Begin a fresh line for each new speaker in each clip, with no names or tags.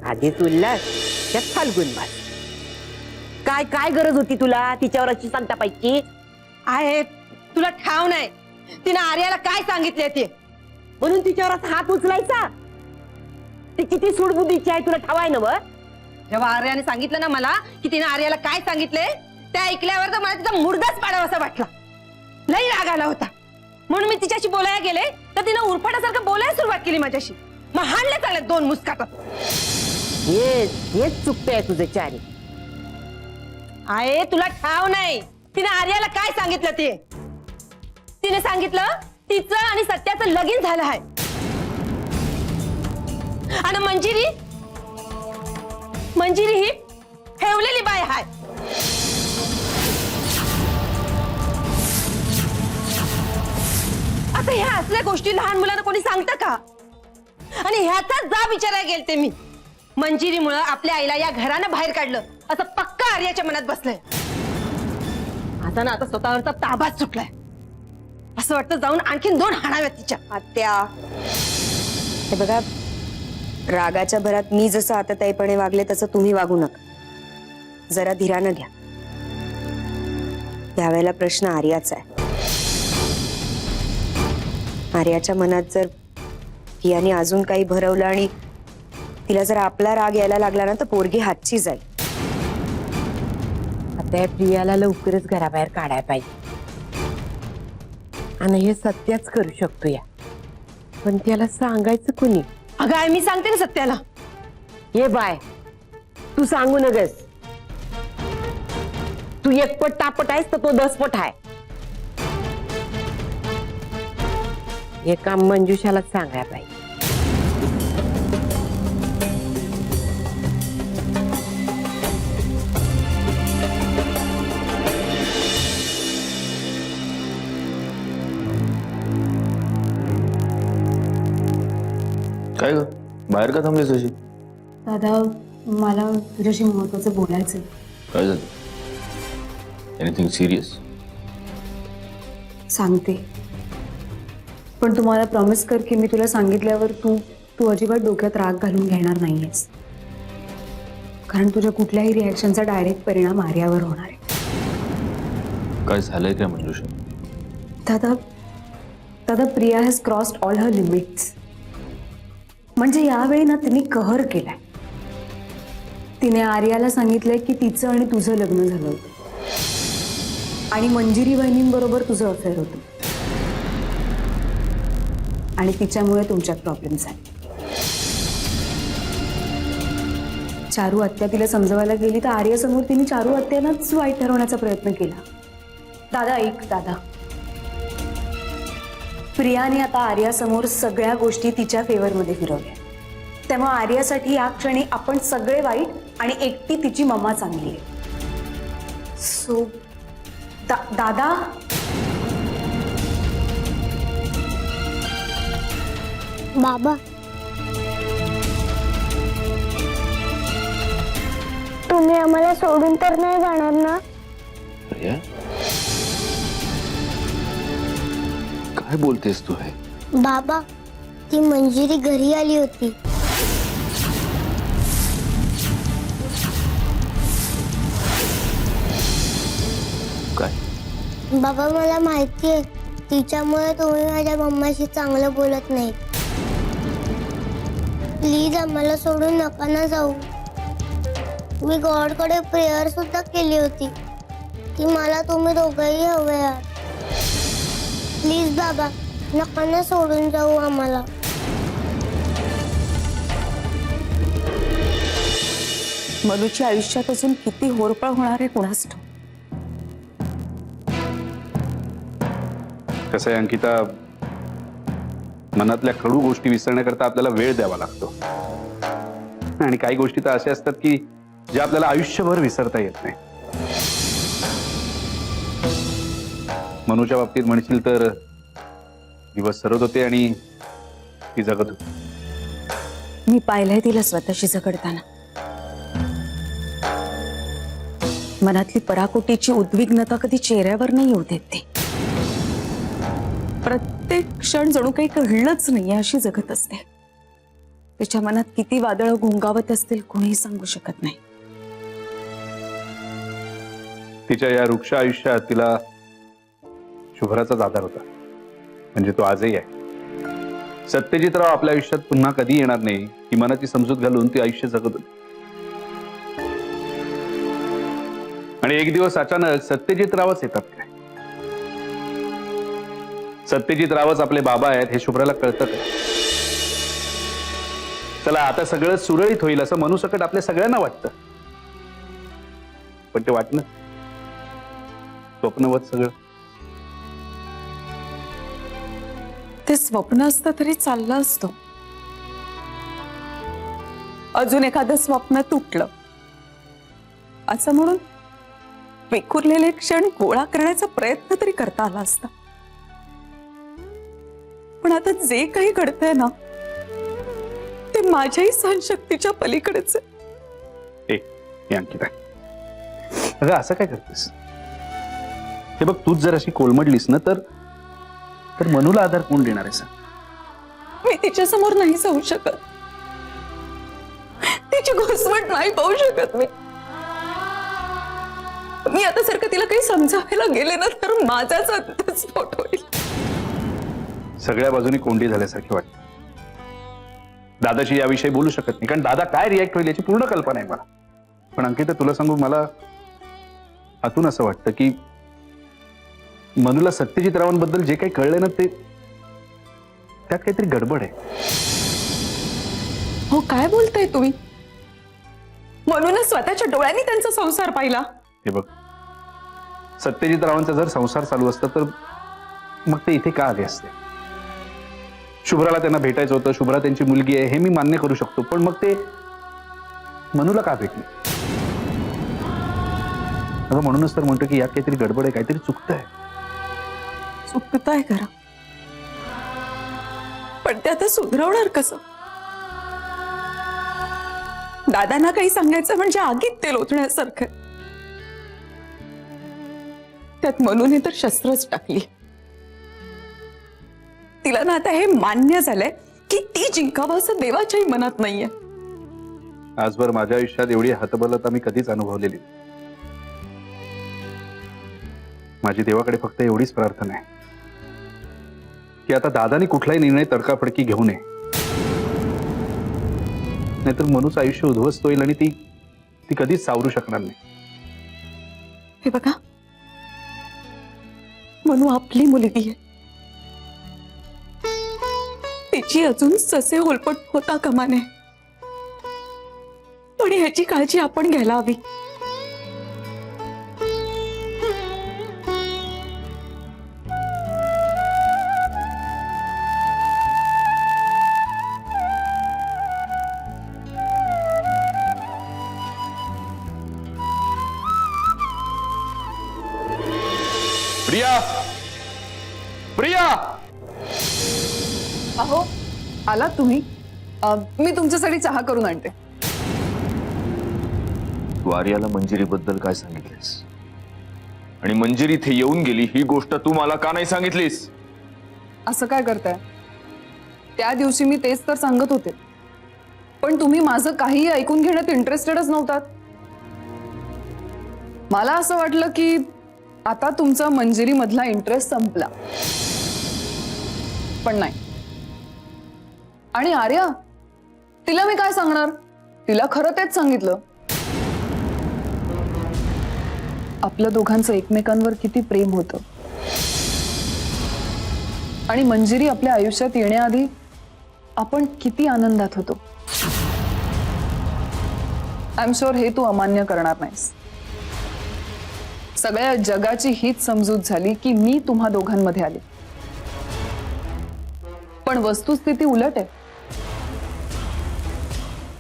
आधीच उल्हास त्यात फाल्गुन मास. काय काय गरज होती तुला तिच्यावर अशी संतापायची?
आहे तुला ठाव नाही तिने आर्याला काय सांगितले ते
म्हणून तिच्यावर असा हात उचलायचा? ती किती सूडबुद्धीची आहे तुला ठाव आहे ना?
जेव्हा आर्याने सांगितलं ना मला की तिने आर्याला काय सांगितले ते ऐकल्यावर तर मला तिचा मुर्दाच पाडावा असा वाटला. लई राग आला होता म्हणून मी तिच्याशी बोलायला गेले तर तिने उरफाटासारखं बोलायला सुरुवात केली माझ्याशी. मग हाणले चालत दोन मुस्काट.
हेच चुकते आहे तुझं चारी.
आहे तुला ठाव नाही तिने आर्याला काय सांगितलं ते. तिने सांगितलं तिचं आणि सत्याचं लगीन झालं आहे आणि मंजिरी ही ठेवलेली बाय आहे. आता ह्या असल्या गोष्टी लहान मुलांना कोणी सांगतं का? आणि ह्याचाच जाब विचारायला गेलते मी. मंजिरीमुळे आपल्या आईला या घरानं बाहेर काढलं असं पक्का आर्याच्या मनात बसलंय. आता ना आता स्वतःवरचा ताबाच सुटलाय. असं वाटतं जाऊन आणखीन 2 हाणाव्यात तिच्या.
आत्या हे बघा, रागाच्या भरात मी जसं आतताईपणे वागले तसं तुम्ही वागू नका. जरा धीरानं घ्या. यावेळेला प्रश्न आर्याचा आहे. आर्याच्या मनात जर पियाने अजून काही भरवलं आणि तिला जर आपला राग यायला लागला ना तर पोरगी हातची जाईल.
आता या प्रियाला लवकरच घराबाहेर काढायला पाहिजे आणि हे सत्याच करू शकतो या. पण त्याला सांगायचं कोणी?
अगं आई मी सांगते ना सत्याला.
ये बाय, तू सांगू नगस. तू एकपट तापट आहेस तर तो 10 पट आहे. हे काम मंजुषाला सांगायला पाहिजे.
काय ग बाहेर का थांबलीस अशी?
दादा मला तुझ्याशी महत्वाचं बोलायचंय.
काय झालं? Anything serious?
सांगते पण तू मला प्रॉमिस कर की मी तुला सांगितल्यावर तू अजिबात डोक्यात राग घालून घेणार नाहीयेस. कारण तुझ्या कुठल्याही रिॲक्शनचा डायरेक्ट परिणाम आर्यावर होणार आहे.
काय झालंय काय मंजुषा?
दादा Priya has crossed all her limits. म्हणजे यावेळी ना तिने कहर केलाय. तिने आर्याला सांगितलंय की तिचं आणि तुझं लग्न झालं होतं आणि मंजिरी बहिणींबरोबर तुझं अफेअर होतं आणि तिच्यामुळे तुमच्यात प्रॉब्लेम झाले. चारू आत्या तिला समजवायला गेली तर आर्यासमोर तिने चारू आत्यालाच वाईट ठरवण्याचा प्रयत्न केला. दादा ऐक दादा, प्रियाने आता आर्यासमोर सगळ्या गोष्टी तिच्या फेवरमध्ये फिरवल्या. त्यामुळे आर्यासाठी या क्षणी आपण सगळे वाईट आणि एकटी तिची मम्मा चांगली आहे. सो दादा
बाबा तुम्ही आम्हाला सोडून तर नाही जाणार ना?
प्रिया काय बोलतेस तू? हे
बाबा ती मंजिरी घरी आली होती.
काय?
बाबा मला माहिती आहे तिच्यामुळे तुम्ही माझ्या मम्माशी चांगलं बोलत नाही. प्लीज आम्हाला सोडून नका ना जाऊ. मी गॉडकडे प्रेयर सुद्धा केली होती की मला तुम्ही दोघंही हवे आहात. प्लीज बाबा नका ना सोडून जाऊ आम्हाला.
मधूच्या आयुष्यात अजून किती होरपळ होणार आहे कुणास ठाऊक.
कसं आहे अंकिता, मनातल्या कडू गोष्टी विसरण्याकरता आपल्याला वेळ द्यावा लागतो आणि काही गोष्टी तर अशा असतात की ज्या आपल्याला आयुष्यभर विसरता येत नाही. मनूच्या बाबतीत म्हणशील तर दिवस सरत होते आणि ती जगत होती.
मी पाहिलंय तिला स्वतःशी झगडताना. मनातली पराकोटीची उद्विग्नता कधी चेहऱ्यावर नाही येऊ देत ती. प्रत्येक क्षण जणू काही कळलंच नाही अशी जगत असते. तिच्या मनात किती वादळ घोंगावत असतील कोणीही सांगू शकत नाही.
तिच्या या वृक्ष आयुष्यात तिला शुभ्राचाच आधार होता, म्हणजे तो आजही आहे. सत्यजितराव आपल्या आयुष्यात पुन्हा कधी येणार नाही ही मनाची समजूत घालून ती आयुष्य जगत होती. आणि एक दिवस अचानक सत्यजितरावच येतात काय? सत्यजितरावच आपले बाबा आहेत हे शुभ्राला कळतं काय? चला आता सगळं सुरळीत होईल असं मनूसकट आपल्या सगळ्यांना वाटतं, पण ते वाटणं स्वप्नवत सगळं.
ते स्वप्न असतं तरी चाललं असतं. अजून एखादं स्वप्न तुटलं असं म्हणून विखुरलेले क्षण गोळा करण्याचा प्रयत्न तरी करता आला असता. पण आता जे काही घडतंय ना ते माझ्याही सहनशक्तीच्या पलीकडेच आहे.
हे अंकिता, अगं असं काय करतेस? हे बघ, तूच जर अशी कोलमडलीस ना तर मनूला आधार कोण देणार आहे?
मी तिच्या समोर नाही जाऊ शकत. तिची घुसमट नाही पाहू शकत मी आता सारखं तिला काही समजावायला गेले ना तर माझाच अंतस्फोट होईल.
सगळ्या बाजूनी कोंडी झाल्यासारखी वाटते. दादाशी याविषयी बोलू शकत नाही, कारण दादा काय रिॲक्ट होईल याची पूर्ण कल्पना आहे मला. पण अंकिता, तुला सांगू, मला आतून असं वाटतं की मनूला सत्यजितरावांबद्दल जे काही कळलंय ना ते त्यात काहीतरी गडबड आहे.
हो, काय बोलताय तुम्ही? म्हणूनच स्वतःच्या डोळ्यांनी त्यांचा संसार पाहिला.
हे बघ, सत्यजितरावांचा जर संसार चालू असता तर मग ते इथे का आले असते? शुभ्राला त्यांना भेटायचं होतं, शुभ्रा त्यांची मुलगी आहे हे मी मान्य करू शकतो, पण मग ते मनूला का भेटले? अगं म्हणूनच तर म्हणतो की यात काहीतरी गडबड आहे, काहीतरी चुकतंय.
चुकताय खरं, पण ते आता सुधरवणार कसं? दादांना काही सांगायचं म्हणजे आगीत तेल ओतण्यासारखं. त्यात मनूने तर शस्त्रच टाकली. तिला ना आता हे मान्य झालंय की ती जिंकावं असं देवाच्याही मनात नाहीये.
आजवर माझ्या आयुष्यात एवढी हतबलता मी कधीच अनुभवलेली. माझी देवाकडे फक्त एवढीच प्रार्थना आहे की आता दादानी कुठलाही निर्णय तडकाफडकी घेऊ नये, नाहीतर मनूचं आयुष्य उद्ध्वस्त होईल आणि ती कधीच सावरू शकणार नाही.
हे बघा, मनू आपली मुलगी आहे. तिची अजून ससे होलपट होता कामा नये, पण ह्याची काळजी आपण घ्यायला हवी.
प्रिया, प्रिया,
अहो, आलात तुम्ही? मी तुमच्यासाठी चहा करून आणते.
तू आर्याला मंजिरीबद्दल काय सांगितलेस? आणि मंजिरी इथे येऊन गेली ही गोष्ट तू मला का नाही सांगितलीस?
असं काय करताय? त्या दिवशी मी तेच तर सांगत होते, पण तुम्ही माझं काहीही ऐकून घेण्यात इंटरेस्टेडच नव्हतात. मला असं वाटलं की आता तुमचा मंजिरी मधला इंटरेस्ट संपला, पण नाही. आणि आर्या, तिला मी काय सांगणार? तिला खरं तेच सांगितलं. आपल्या दोघांचं एकमेकांवर किती प्रेम होतं आणि मंजिरी आपल्या आयुष्यात येण्याआधी आपण किती आनंदात होतो. आय एम शुअर हे तू अमान्य करणार नाहीस. सगळ्या जगाची हीच समजूत झाली की मी तुम्हा दोघांमध्ये आले, पण वस्तुस्थिती उलट आहे.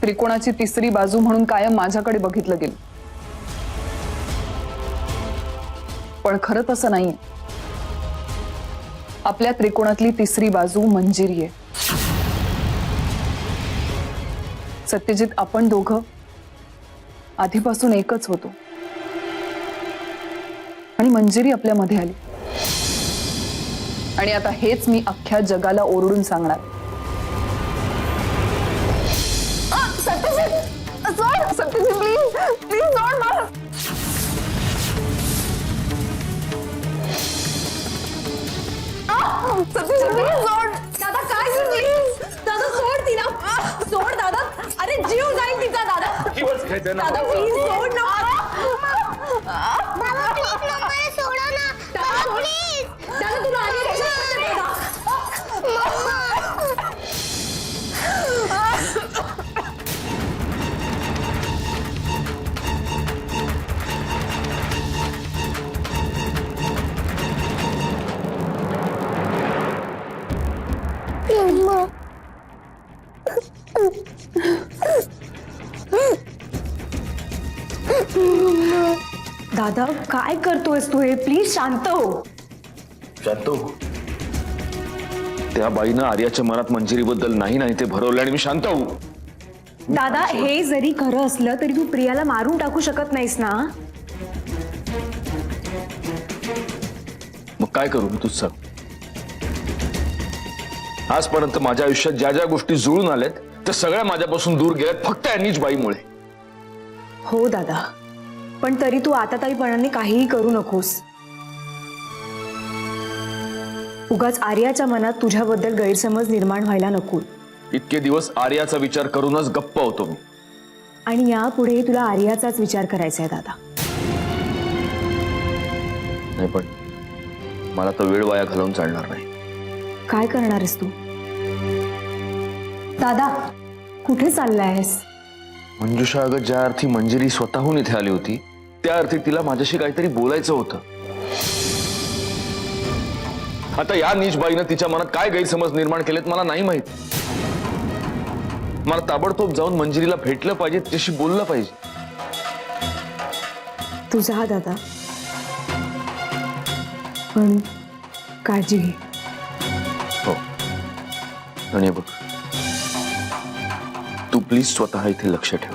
त्रिकोणाची तिसरी बाजू म्हणून कायम माझ्याकडे बघितलं गेलं, पण खरं तसं नाहीये. आपल्या त्रिकोणातली तिसरी बाजू मंजिरी आहे. सत्यजित, आपण दोघं आधीपासून एकच होतो आणि मंजिरी आपल्यामध्ये आली. आणि आता हेच मी अख्ख्या जगाला ओरडून सांगणार. प्लीज प्लीज सोड मला. प्लीज सोड दादा. काय प्लीज दादा सोड तिला. सोड दादा. अरे जीव जाईल तिचा दादा. दादा प्लीज सोड ना.
बाबा प्लीज मम्माला सोडा ना. बाबा प्लीज.
दादा तुला आधी कशाला दादा.
मम्मा
दादा काय करतोयस तू हे. प्लीज शांत हो.
शांत हो. त्या बाईनं आर्याच्या मनात मंजिरीबद्दल नाही ते भरवलं आणि मी शांत हो.
दादा हे जरी खरं असलं तरी तू प्रियाला मारून टाकू शकत नाहीस ना.
मग काय करू मी तुझं. आजपर्यंत माझ्या आयुष्यात ज्या ज्या गोष्टी जुळून आल्यात त्या सगळ्या माझ्यापासून दूर गेल्यात फक्त यांनीच बाईमुळे.
हो दादा पण तरी तू आताताईपणाने काहीही करू नकोस. उगाच आर्याच्या मनात तुझ्याबद्दल गैरसमज निर्माण व्हायला नको.
इतके दिवस आर्याचा विचार करूनच गप्प होतो मी.
आणि यापुढे तुला आर्याचाच विचार करायचा आहे दादा.
नाही पण मला तर वेळ वाया घालवून चालणार नाही.
काय करणार आहेस तू. दादा कुठे चाललायस.
मंजुषा अगं ज्या अर्थी मंजिरी स्वतःहून इथे आली होती त्या अर्थी तिला माझ्याशी काहीतरी बोलायचं होतं. आता या नीच बाईनं तिच्या मनात काय गैरसमज निर्माण केलेत मला नाही माहित. मला ताबडतोब जाऊन मंजिरीला भेटलं पाहिजे, तिच्याशी बोललं पाहिजे.
तू जा दादा पण काळजी घे.
हो आणि बघ तू प्लीज स्वतः इथे लक्ष ठेव.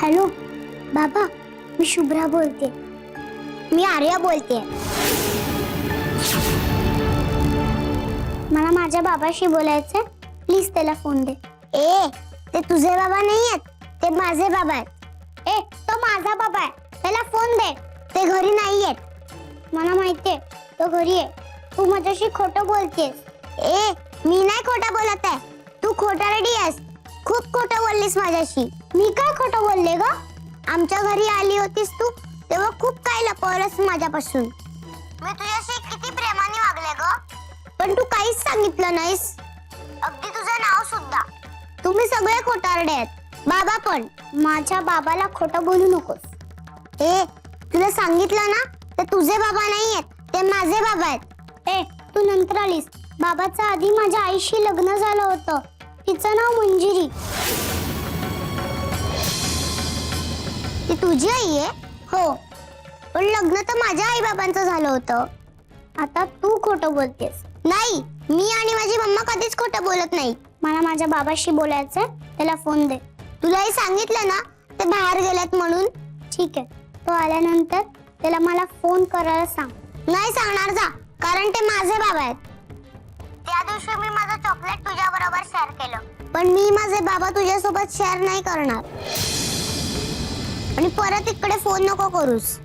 हॅलो बाबा मी शुभ्रा बोलते. मी आर्या बोलते. मला माझ्या बाबाशी बोलायचंय. प्लीज त्याला फोन दे. ए ते तुझे बाबा नाही आहेत ते माझे बाबा आहेत. ए तो माझा बाबा आहे. त्याला फोन दे. ते घरी नाही आहेत. मला माहितीये तो घरी आहे. तू माझ्याशी खोटं बोलतेस. ए मी नाही खोटं बोलत आहे. तू खोटारडी आहेस. खूप खोटं बोललीस माझ्याशी. मी काय खोटं बोलले ग. आमच्या घरी आली होतीस तू तेव्हा खूप काय लपवलंस माझ्यापासून. मी तुझ्याशी किती प्रेमाने वागले ग पण तू काहीच सांगितलं नाहीस. अगदी तुझं नाव सुद्धा. तुम्ही सगळे खोटारडे आहेत. बाबा पण. माझ्या बाबाला खोटं बोलू नकोस. ए तुला सांगितलं ना ते तुझे बाबा नाही आहेत ते माझे बाबा आहेत. ए तू नंतर आलीस. बाबाचं आधी माझ्या आईशी लग्न झालं होतं. तिचं नाव मंजिरी. ती तुझी आई आहे. हो पण लग्न तर माझ्या आई बाबांचं झालं होतं. आता तू खोटं बोलतेस. नाही मी आणि माझी मम्मा कधीच खोटं बोलत नाही. मला माझ्या बाबाशी बोलायचंय. त्याला फोन दे. तुलाही सांगितलं ना ते बाहेर गेलेत म्हणून. ठीक आहे तो आल्यानंतर त्याला मला फोन करायला सांग. नाही सांगणार जा कारण ते माझे बाबा आहेत. त्या दिवशी मी माझं चॉकलेट तुझ्या बरोबर शेअर केलं पण मी माझे बाबा तुझ्यासोबत शेअर नाही करणार. आणि परत इकडे फोन नको करूस.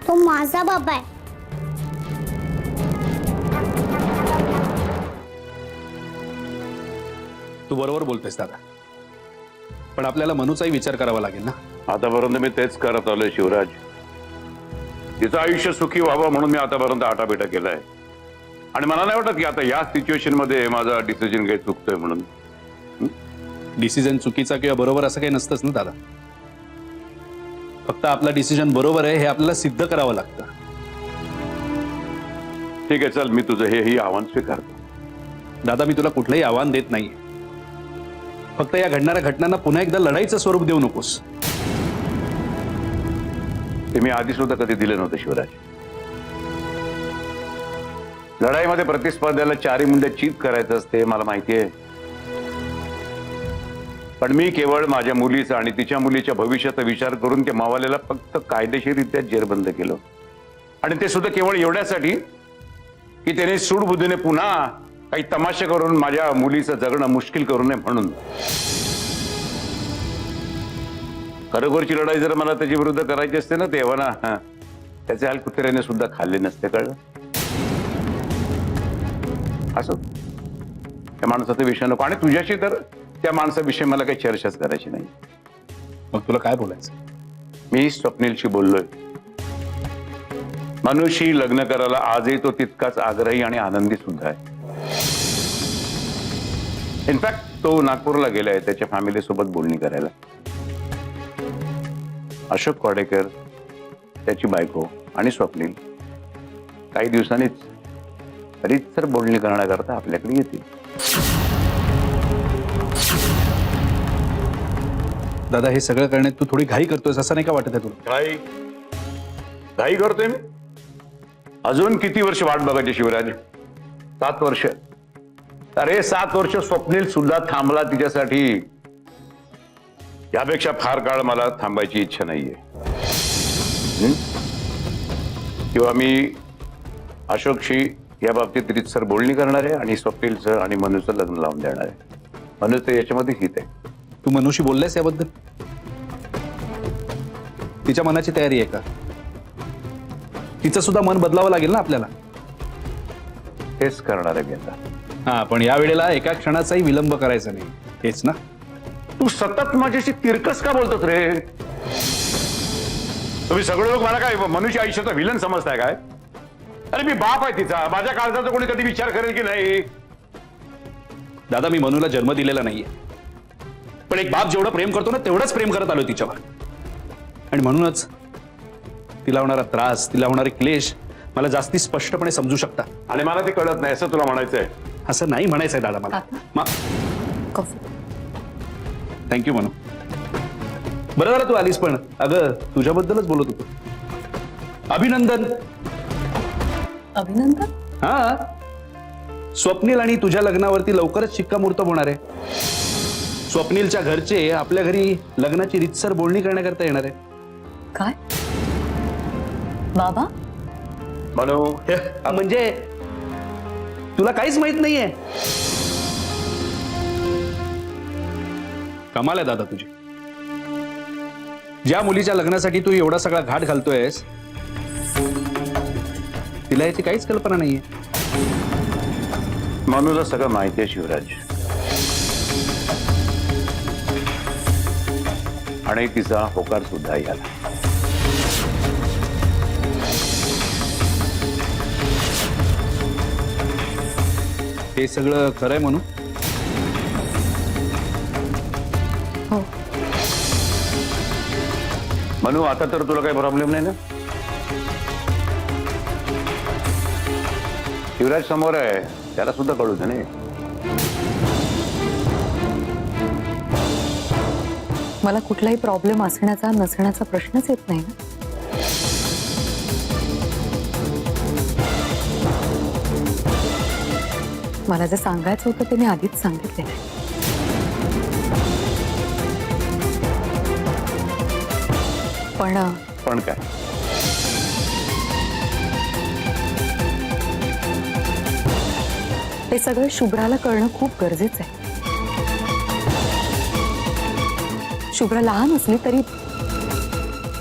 तो माझा बाबा आहे.
तू बरोबर बोलतेस दादा पण आपल्याला मनूचाही विचार करावा लागेल ना.
आतापर्यंत मी तेच करत आलोय शिवराज. तिचं आयुष्य सुखी व्हावं म्हणून मी आतापर्यंत आटापिटा केलाय आणि मला नाही वाटत की आता या सिच्युएशन मध्ये माझा डिसिजन काही चुकतोय म्हणून.
डिसिजन चुकीचा किंवा बरोबर असं काही नसतंच ना दादा. फक्त आपला डिसिजन बरोबर आहे हे आपल्याला सिद्ध करावं लागतं.
ठीक आहे चल मी तुझं हेही आव्हान स्वीकारतो.
दादा मी तुला कुठलंही आव्हान देत नाहीये, फक्त या घडणाऱ्या घटनांना पुन्हा एकदा लढाईचं स्वरूप देऊ नकोस.
ते मी आधी सुद्धा कधी दिलं नव्हतं शिवराज. लढाईमध्ये प्रतिस्पर्ध्याला चारी मुंड्या चीत करायचं असते मला माहितीये, पण मी केवळ माझ्या मुलीचा आणि तिच्या मुलीच्या भविष्याचा विचार करून त्या मावाल्याला फक्त कायदेशीररित्या जेरबंद केलं, आणि ते सुद्धा केवळ एवढ्यासाठी की त्याने सूडबुद्धीने पुन्हा काही तमाशे करून माझ्या मुलीचं जगणं मुश्किल करू नये म्हणून. खरोखरची लढाई जर मला त्याच्या विरुद्ध करायची असते ना तेव्हा ना त्याचे हाल कुत्र्याने सुद्धा खाल्ले नसते, कळलं. असं त्या माणसाचा विषय नको, आणि तुझ्याशी तर त्या माणसाविषयी मला काही चर्चाच करायची नाही.
मग तुला काय बोलायचं?
मी स्वप्नीलशी बोललोय. मनुशी लग्न करायला आजही तो तितकाच आग्रही आणि आनंदी सुद्धा आहे. इनफॅक्ट तो नागपूरला गेलाय त्याच्या फॅमिली सोबत बोलणी करायला. अशोक कोडेकर, त्याची बायको आणि स्वप्नील काही दिवसांनीच रीतसर बोलणी करण्याकरता आपल्याकडे येतील.
दादा हे सगळं करण्यात तू थोडी घाई करतोयस असं नाही का वाटत आहे तुला?
घाई करतोय मी? अजून किती वर्ष वाट बघायची शिवराज? 7 वर्ष. अरे 7 वर्ष स्वप्नील सुद्धा थांबला तिच्यासाठी. यापेक्षा फार काळ मला थांबायची इच्छा नाहीये. किंवा मी अशोकशी या बाबतीत रीतसर बोलणी करणार आहे आणि स्वप्नीलचं आणि मनूचं लग्न लावून देणार आहे. मनूचं याच्यामध्ये हित आहे.
तू मनूशी बोललायस याबद्दल? तिच्या मनाची तयारी आहे का? तिचं सुद्धा मन बदलावं लागेल ना आपल्याला.
हेच करणार आहे मी आता.
हा, पण या वेळेला एका क्षणाचाही विलंब करायचा नाही, हेच ना?
तू सतत माझ्याशी तिरकस का बोलतोस रे? तुम्ही सगळे लोक मला काय मनुष्य आयुष्याचा विलन समजताय काय? अरे मी बाप आहे तिचा. माझ्या काळजाचा कोणी कधी विचार करेल की नाही?
दादा मी मनूला जन्म दिलेला नाहीये, पण एक बाप जेवढं प्रेम करतो ना तेवढंच प्रेम करत आलो तिच्यावर. आणि म्हणूनच तिला होणारा त्रास, तिला होणारे क्लेश मला जास्ती स्पष्टपणे समजू शकता.
आणि मला ते कळत नाही असं तुला म्हणायचंय?
असं नाही म्हणायचंय दादा मला. थँक्यू मनू. बरं झालं तू आलीस, पण अगं तुझ्याबद्दलच बोलत होतो. अभिनंदन.
अभिनंदन?
हा, स्वप्नील आणि तुझ्या लग्नावरती लवकरच शिक्कामोर्तब होणार आहे. स्वप्नीलच्या घरचे आपल्या घरी लग्नाची रीतसर बोलणी करण्याकरता येणार आहे.
काय बाबा?
म्हणू
म्हणजे तुला काहीच माहित नाहीये? कमाल आहे दादा तुझी. ज्या मुलीच्या लग्नासाठी तू एवढा सगळा घाट घालतोयस तिला याची काहीच कल्पना नाहीये.
मनूला सगळं माहिती आहे शिवराज, आणि तिचा होकार सुद्धा याला.
हे सगळं खरंय म्हणून?
हो.
मनू आता तर तुला काही प्रॉब्लेम नाही ना? शिवराज समोर आहे, त्याला सुद्धा कळू दे नाही.
मला कुठलाही प्रॉब्लेम असण्याचा नसण्याचा प्रश्नच येत नाही ना. मला जे सांगायचं होतं ते मी आधीच सांगितलेलं आहे.
पण काय?
हे सगळं शुभ्राला कळणं खूप गरजेचं आहे. शुभ्रा लहान असली तरी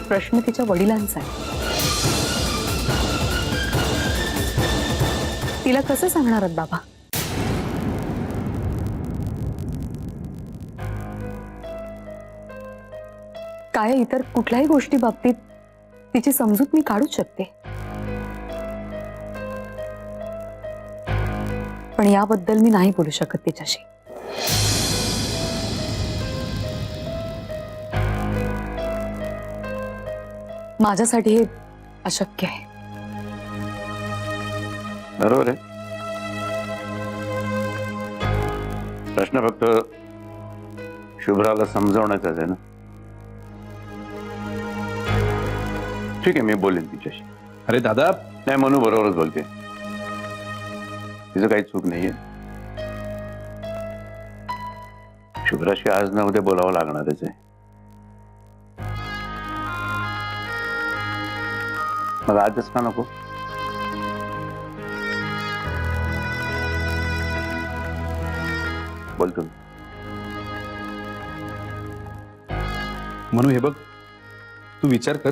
प्रश्न तिच्या वडिलांचा आहे. तिला कसं सांगणार आहात बाबा? काय इतर कुठल्याही गोष्टी बाबतीत तिची समजूत मी काढूच शकते, पण याबद्दल मी नाही बोलू शकत तिच्याशी. माझ्यासाठी हे अशक्य आहे.
बरोबर आहे. प्रश्न फक्त शुभ्राला समजावण्याचाच आहे ना. ठीक आहे, मी बोलेन तिच्याशी.
अरे दादा,
नाही, मनू बरोबरच बोलते. तिचं काही चूक नाहीये. शुभ्राशी आज ना उद्या बोलावं लागणारच आहे. मग आजच का नको? बोलतो मी.
म्हणून हे बघ, तू विचार कर.